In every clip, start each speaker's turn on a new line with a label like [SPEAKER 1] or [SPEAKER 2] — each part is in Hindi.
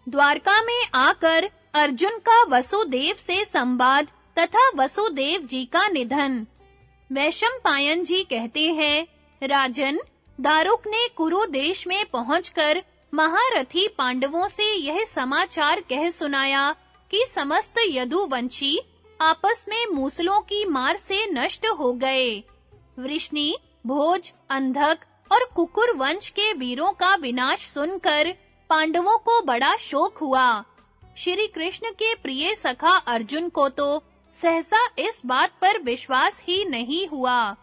[SPEAKER 1] द्वारका में आकर अर्जुन का वसुदेव से संवाद तथा वसुदेव जी का निधन। वैशंपायन जी कहते हैं, राजन, दारुक ने कुरु देश में पहुंचकर महारथी पांडवों से यह समाचार कह सुनाया कि समस्त यदुवंशी आपस में मूसलों की मार से नष्ट हो गए। वृष्णि, भोज, अंधक और कुकुर वंश के वीरों का विनाश सुनकर पांडवों को बड़ा शोक हुआ। श्री कृष्ण के प्रिय सखा अर्जुन को तो सहसा इस बात पर विश्वास ही नहीं हुआ।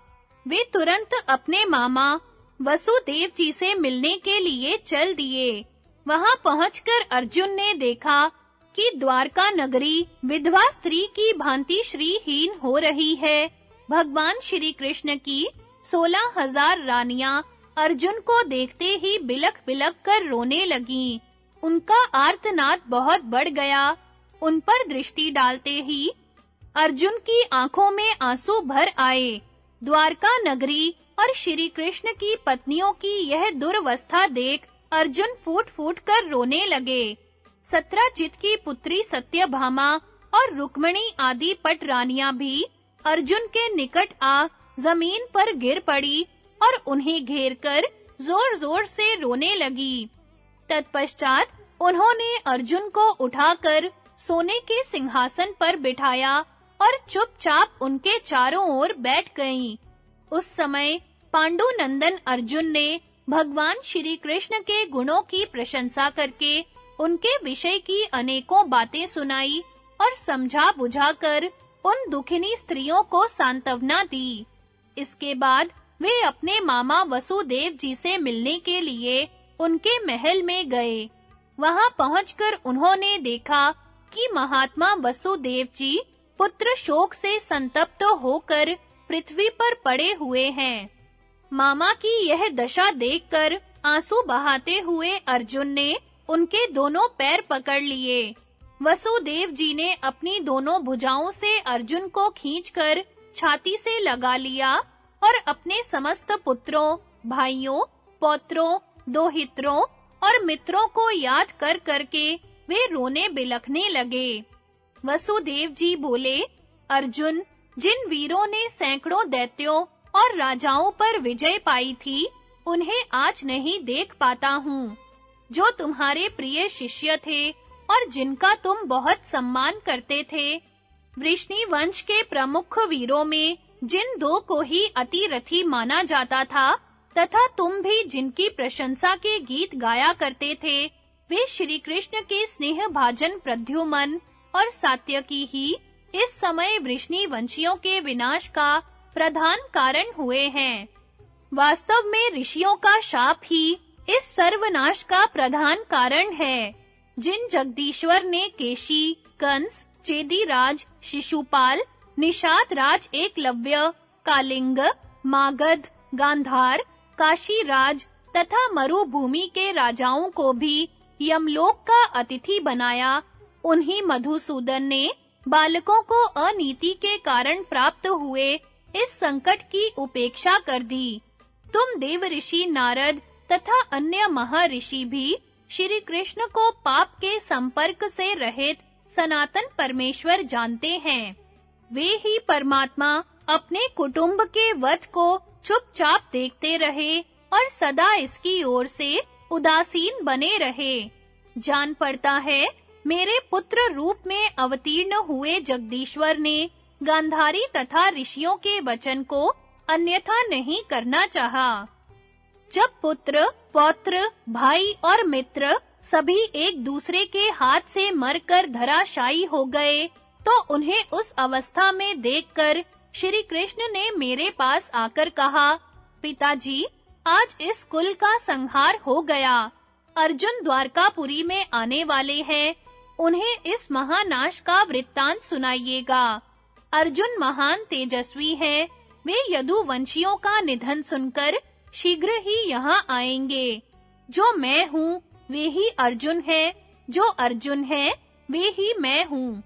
[SPEAKER 1] वे तुरंत अपने मामा वसुदेव जी से मिलने के लिए चल दिए। वहां पहुंचकर अर्जुन ने देखा कि द्वारका नगरी विधवा स्त्री की भांति श्रीहीन हो रही है। भगवान श्री कृष्ण की 16,000 रानियां अर्जुन को देखते ही बिलख-बिलख कर रोने लगीं। उनका आर्तनाद बहुत बढ़ गया। उन पर दृष्टि डालते ही अर्जुन की आंखों में आंसू भर आए। द्वारका नगरी और श्री कृष्ण की पत्नियों की यह दुर्वस्था देख अर्जुन फूट-फूट कर रोने लगे। सत्रजित की पुत्री सत्यभामा और रुक्मिणी आदि पट रानियां भी अर्जुन के निकट आ जमीन पर गिर पड़ी और उन्हें घेरकर जोर-जोर से रोने लगी। तत्पश्चात उन्होंने अर्जुन को उठाकर सोने के सिंहासन पर बिठाया और चुपचाप उनके चारों ओर बैठ गईं। उस समय पांडु नंदन अर्जुन ने भगवान श्री कृष्ण के गुणों की प्रशंसा करके उनके विषय की अनेकों बातें सुनाई और समझा बुझाकर उन दुखिनी स्त्रियों को सांत्वना दी। इसके बाद वे अपने मामा वसुदेव जी से मिलने के लिए उनके महल में गए। वहां पहुंचकर उन्होंने देखा कि महात्मा वसुदेव जी पुत्र शोक से संतप्त होकर पृथ्वी पर पड़े हुए हैं। मामा की यह दशा देखकर आंसू बहाते हुए अर्जुन ने उनके दोनों पैर पकड़ लिए। वसुदेव जी ने अपनी दोनों भुजाओं से अर्जुन को खींचकर छाती से लगा लिया और अपने समस्त पुत्रों, भाइयों, पौत्रों, दोहित्रों और मित्रों को याद कर करके वे रोने बिलखने लगे। वसुदेव जी बोले, अर्जुन, जिन वीरों ने सैकड़ों दैत्यों और राजाओं पर विजय पाई थी, उन्हें आज नहीं देख पाता हूँ। जो तुम्हारे प्रिय शिष्य थे और जिनका तुम बहुत सम्मान करते थे, वृष्णि वंश के प्रमुख वीरों में जिन दो को ही अतिरथी माना जाता था, तथा तुम भी जिनकी प्रशंसा के गीत गाया करते थे, वे श्री कृष्ण के स्नेह भाजन प्रद्युमन और सात्यकी ही इस समय वृष्णि वंशियों के विनाश का प्रधान कारण हुए हैं। वास्तव में ऋषियों का शाप ही इस सर्वनाश का प्रधान कारण है। जिन जगदीश्वर ने केशी, कंस, चेदीराज, शिशुपाल, निषाद राज एकलव्य, कालिंग, मागध, गांधार, काशीराज तथा मरुभूमि के राजाओं को भी यमलोक का अतिथि बनाया, उन्हीं मधुसूदन ने बालकों को अनीति के कारण प्राप्त हुए इस संकट की उपेक्षा कर दी। तुम देवऋषि नारद तथा अन्य महर्षि भी श्री कृष्ण को पाप के संपर्क से रहित सनातन परमेश्वर जानते हैं। वे ही परमात्मा अपने कुटुंब के वध को चुपचाप देखते रहे और सदा इसकी ओर से उदासीन बने रहे। जान पड़ता है, मेरे पुत्र रूप में अवतीर्ण हुए जगदीश्वर ने गांधारी तथा ऋषियों के वचन को अन्यथा नहीं करना चाहा। जब पुत्र, पौत्र, भाई और मित्र सभी एक दूसरे के हाथ से मरकर धराशायी हो गए, तो उन्हें उस अवस्था में देखकर श्री कृष्ण ने मेरे पास आकर कहा, पिताजी, आज इस कुल का संहार हो गया। अर्जुन द्वारकापुरी में आने वाले हैं, उन्हें इस महानाश का वृत्तांत सुनाइएगा। अर्जुन महान तेजस्वी हैं, वे यदुवंशियों का निधन सुनकर शीघ्र ही यहाँ आएंगे। जो मैं हूँ, वे ही अर्जुन हैं, जो अर्जुन है, वे ही मैं हूँ।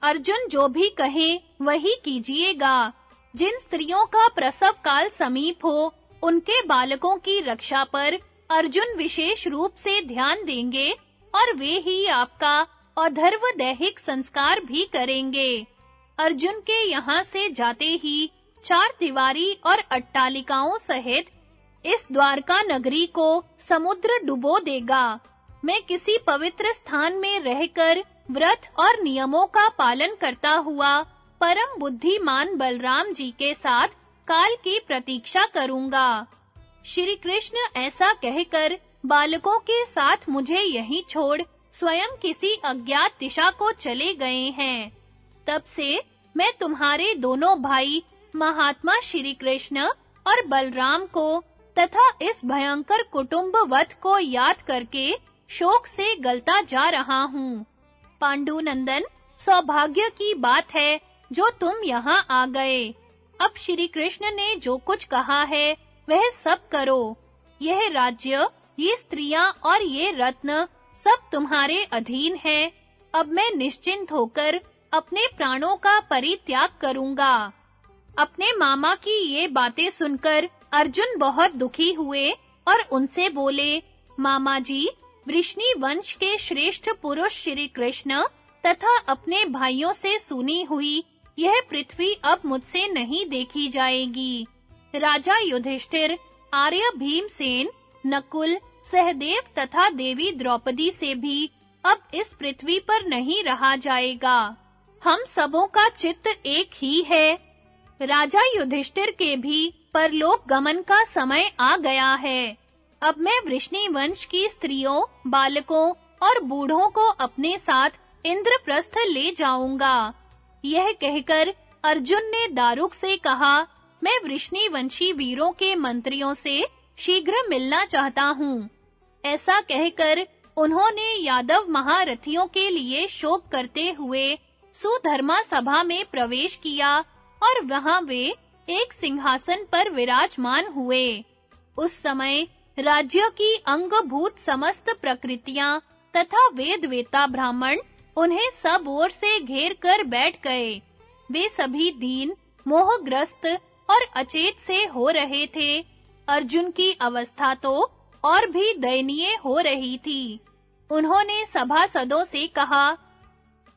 [SPEAKER 1] अर्जुन जो भी कहे वही कीजिएगा। जिन स्त्रियों का प्रसव काल समीप हो, उनके बालकों की रक्षा पर अर्जुन विशेष रूप से ध्यान देंगे और वे ही आपका अधर्व दैहिक संस्कार भी करेंगे। अर्जुन के यहाँ से जाते ही 4 दीवारी और अट्टालिकाओं सहित इस द्वारका नगरी को समुद्र डुबो देगा। मैं किसी पवित्र स्थान में रहकर व्रत और नियमों का पालन करता हुआ परम बुद्धिमान बलराम जी के साथ काल की प्रतीक्षा करूंगा। श्री कृष्ण ऐसा कहकर बालकों के साथ मुझे यहीं छोड़ स्वयं किसी अज्ञात दिशा को चले गए हैं। तब से मैं तुम्हारे दोनों भाई महात्मा श्री कृष्ण और बलराम को तथा इस भयंकर कुटुंब वध को याद करके शोक से गलता जा रहा हूँ। पांडुनंदन, सौभाग्य की बात है जो तुम यहाँ आ गए। अब श्री कृष्ण ने जो कुछ कहा है वह सब करो। यह राज्य, ये स्त्रियां और ये रत्न सब तुम्हारे अधीन है। अब मैं निश्चिंत होकर अपने प्राणों का परित्याग करूंगा। अपने मामा की ये बातें सुनकर अर्जुन बहुत दुखी हुए और उनसे बोले, मामा जी, वृष्णि वंश के श्रेष्ठ पुरुष श्री कृष्ण तथा अपने भाइयों से सुनी हुई यह पृथ्वी अब मुझसे नहीं देखी जाएगी। राजा युधिष्ठिर, आर्य भीमसेन, नकुल, सहदेव तथा देवी द्रौपदी से भी अब इस पृथ्वी पर नहीं रहा जाएगा। हम सबों का चित्त एक ही है। राजा युधिष्ठिर के भी परलोक गमन का समय आ गया है। अब मैं वृष्णि वंश की स्त्रियों, बालकों और बूढ़ों को अपने साथ इंद्रप्रस्थ ले जाऊंगा। यह कहकर अर्जुन ने दारुक से कहा, मैं वृष्णि वंशी वीरों के मंत्रियों से शीघ्र मिलना चाहता हूँ। ऐसा कहकर उन्होंने यादव महारथियों के लिए शोक करते हुए सुधर्मा सभा में प्रवेश किया और वहां वे एक सिंहासन पर विराजमान हुए। उस समय राज्य की अंगभूत समस्त प्रकृतियां तथा वेदवेता ब्राह्मण उन्हें सब ओर से घेर कर बैठ गए। वे सभी दीन, मोहग्रस्त और अचेत से हो रहे थे। अर्जुन की अवस्था तो और भी दयनीय हो रही थी। उन्होंने सभासदों से कहा,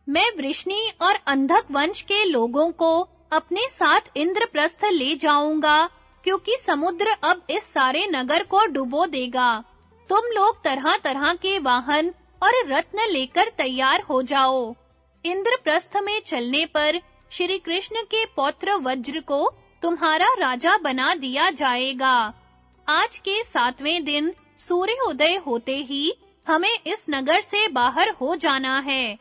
[SPEAKER 1] मैं वृष्णि और अंधक वंश के लोगों को अपने साथ इंद्रप्रस्थ ले जाऊंगा, क्योंकि समुद्र अब इस सारे नगर को डुबो देगा। तुम लोग तरह-तरह के वाहन और रत्न लेकर तैयार हो जाओ। इंद्रप्रस्थ में चलने पर श्री कृष्ण के पौत्र वज्र को तुम्हारा राजा बना दिया जाएगा। आज के 7वें दिन सूर्योदय होते ही हमें इस नगर से बाहर हो जाना है।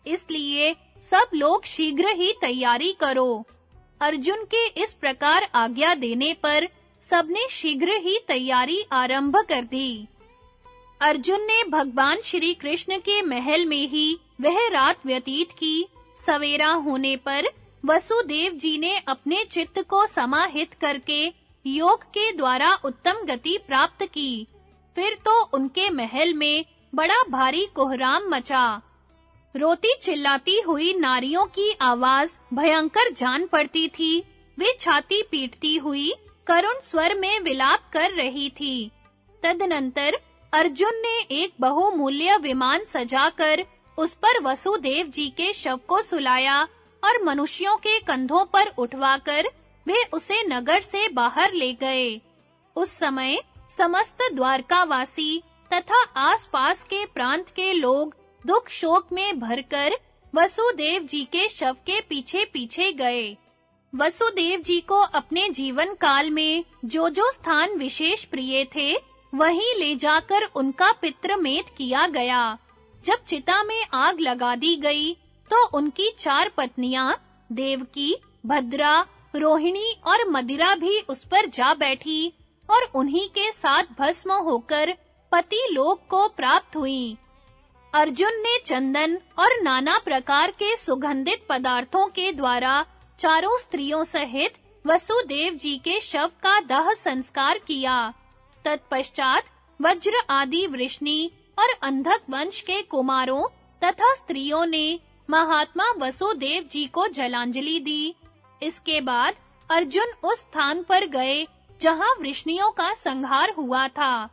[SPEAKER 1] इसलिए सब लोग शीघ्र ही तैयारी करो। अर्जुन के इस प्रकार आज्ञा देने पर सबने शीघ्र ही तैयारी आरंभ कर दी। अर्जुन ने भगवान श्री कृष्ण के महल में ही वह रात व्यतीत की। सवेरा होने पर वसुदेव जी ने अपने चित्त को समाहित करके योग के द्वारा उत्तम गति प्राप्त की। फिर तो उनके महल में बड़ा भारी कोहराम मचा। रोती चिल्लाती हुई नारियों की आवाज भयंकर जान पड़ती थी। वे छाती पीटती हुई करुण स्वर में विलाप कर रही थी। तदनंतर अर्जुन ने एक बहुमूल्य विमान सजाकर उस पर वसुदेव जी के शव को सुलाया और मनुष्यों के कंधों पर उठवाकर वे उसे नगर से बाहर ले गए। उस समय समस्त द्वारकावासी तथा आसपास के प्रांत के लोग दुख शोक में भरकर वसुदेव जी के शव के पीछे-पीछे गए। वसुदेव जी को अपने जीवन काल में जो स्थान विशेष प्रिय थे, वहीं ले जाकर उनका पितृमेध किया गया। जब चिता में आग लगा दी गई, तो उनकी 4 पत्नियां देवकी, भद्रा, रोहिणी और मदिरा भी उस पर जा बैठी और उन्हीं के साथ भस्म होकर पति लोक को प्राप्त हुई। अर्जुन ने चंदन और नाना प्रकार के सुगंधित पदार्थों के द्वारा चारों स्त्रियों सहित वसुदेव जी के शव का दाह संस्कार किया। तत्पश्चात वज्र आदि वृष्णि और अंधक वंश के कुमारों तथा स्त्रियों ने महात्मा वसुदेव जी को जलांजलि दी। इसके बाद अर्जुन उस स्थान पर गए जहां वृष्णियों का संहार हुआ था।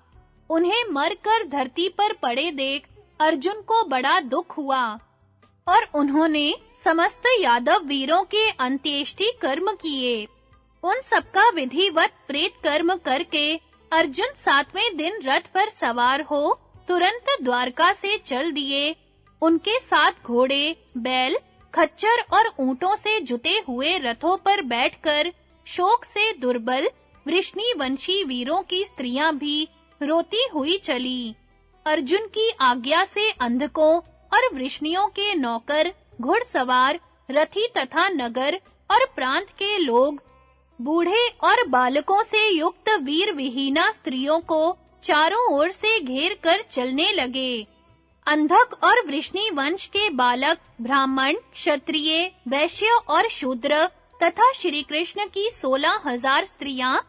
[SPEAKER 1] उन्हें मरकर धरती पर पड़े देख अर्जुन को बड़ा दुख हुआ और उन्होंने समस्त यादव वीरों के अंत्येष्टि कर्म किए। उन सबका विधिवत प्रेत कर्म करके अर्जुन 7वें दिन रथ पर सवार हो तुरंत द्वारका से चल दिए। उनके साथ घोड़े, बैल, खच्चर और ऊंटों से जुते हुए रथों पर बैठकर शोक से दुर्बल वृष्णिवंशी वीरों की स्त्रियां भी रोती हुई चली। अर्जुन की आज्ञा से अंधकों और वृष्णियों के नौकर, घुड़सवार, रथी तथा नगर और प्रांत के लोग बूढ़े और बालकों से युक्त वीर विहीना स्त्रियों को चारों ओर से घेर कर चलने लगे। अंधक और वृष्णि वंश के बालक, ब्राह्मण, क्षत्रिय, वैश्य और शूद्र तथा श्री कृष्ण की 16,000 स्त्रियां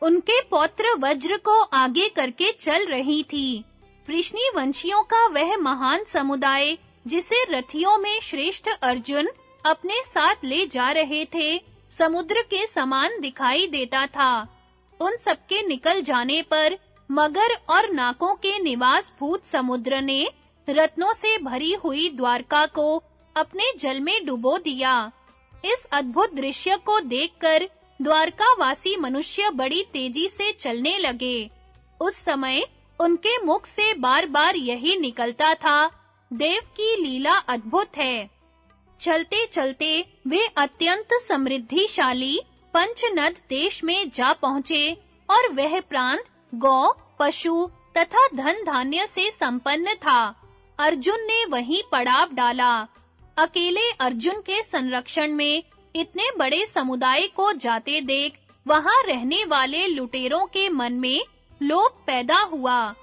[SPEAKER 1] उनके पौत्र वज्र को आगे करके चल रही थी। वृष्णि वंशियों का वह महान समुदाय जिसे रथियों में श्रेष्ठ अर्जुन अपने साथ ले जा रहे थे, समुद्र के समान दिखाई देता था। उन सबके निकल जाने पर मगर और नाकों के निवास भूत समुद्र ने रत्नों से भरी हुई द्वारका को अपने जल में डुबो दिया। इस अद्भुत दृश्य को देखकर द्वारकावासी मनुष्य बड़ी तेजी से चलने लगे। उस समय उनके मुख से बार-बार यही निकलता था, देव की लीला अद्भुत है। चलते-चलते वे अत्यंत समृद्धिशाली पंचनद देश में जा पहुँचे और वह प्रांत गौ, पशु तथा धन धान्य से संपन्न था। अर्जुन ने वहीं पड़ाव डाला। अकेले अर्जुन के संरक्षण में इतने बड़े समुदाय को जाते देख वहां रहने वाले लुटेरों के मन में लोभ पैदा हुआ।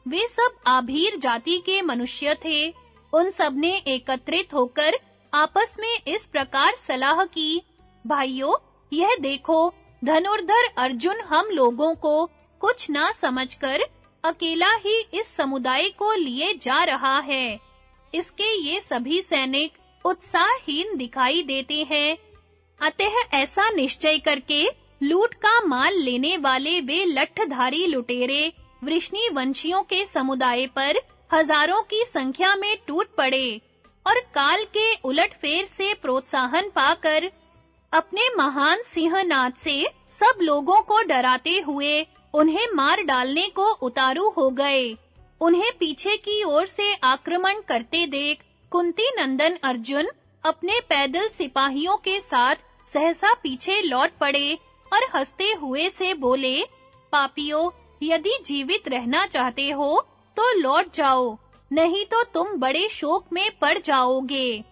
[SPEAKER 1] वे सब आभीर जाति के मनुष्य थे। उन सब ने एकत्रित होकर आपस में इस प्रकार सलाह की, भाइयों, यह देखो, धनुर्धर अर्जुन हम लोगों को कुछ ना समझकर अकेला ही इस समुदाय को लिए जा रहा है। इसके ये सभी सैनिक उत्साहहीन दिखाई देते हैं। अतः ऐसा निश्चय करके लूट का माल लेने वाले वे लठधारी लुटेरे वृष्णि वंशियों के समुदाय पर हजारों की संख्या में टूट पड़े और काल के उलटफेर से प्रोत्साहन पाकर अपने महान सिंहनाद से सब लोगों को डराते हुए उन्हें मार डालने को उतारू हो गए। उन्हें पीछे की ओर से आक्रमण करते देख कुंती नंदन अर्जुन अपने पैदल सिपाहियों के साथ सहसा पीछे लौट पड़े और हंसते हुए से बोले, पापियों, यदि जीवित रहना चाहते हो तो लौट जाओ, नहीं तो तुम बड़े शोक में पड़ जाओगे।